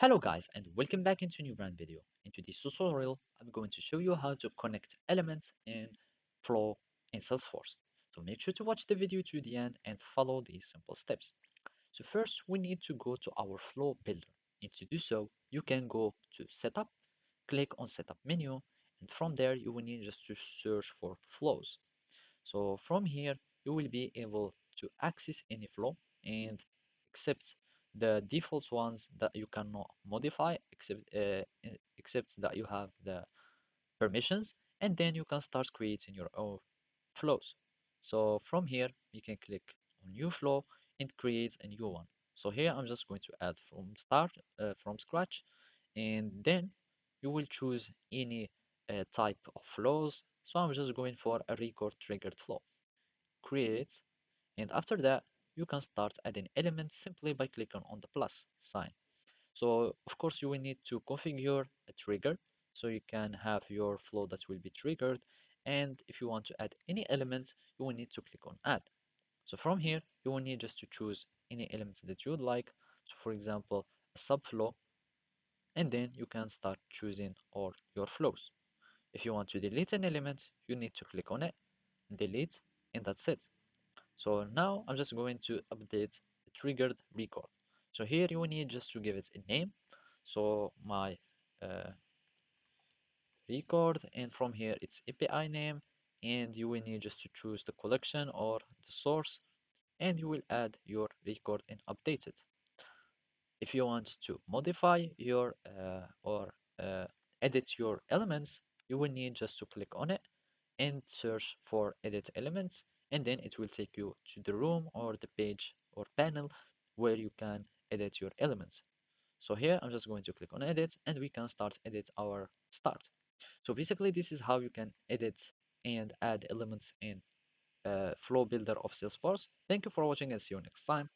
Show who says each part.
Speaker 1: Hello guys and welcome back into a new brand video. In today's tutorial, I'm going to show you how to connect elements in Flow in Salesforce. So make sure to watch the video to the end and follow these simple steps. So first we need to go to our Flow Builder. And to do so, you can go to Setup, click on Setup menu, and from there you will need just to search for flows. So from here, you will be able to access any flow and accept the default ones that you cannot modify, except that you have the permissions, and then you can start creating your own flows. So from here, you can click on new flow and create a new one. So here I'm just going to add from scratch, and then you will choose any type of flows. So I'm just going for a record triggered flow create, and after that you can start adding elements simply by clicking on the plus sign. So of course you will need to configure a trigger so you can have your flow that will be triggered, and if you want to add any element you will need to click on add. So from here you will need just to choose any elements that you would like, so for example a subflow, and then you can start choosing all your flows. If you want to delete an element you need to click on it, delete, and that's it. So now I'm just going to update the triggered record. So here you will need just to give it a name. So my uh, record, and from here it's API name, and you will need just to choose the collection or the source, and you will add your record and update it. If you want to modify your or edit your elements, you will need just to click on it and search for edit elements, and then it will take you to the room or the page or panel where you can edit your elements. So here I'm just going to click on edit and we can start edit our start. So basically this is how you can edit and add elements in Flow Builder of Salesforce. Thank you for watching and see you next time.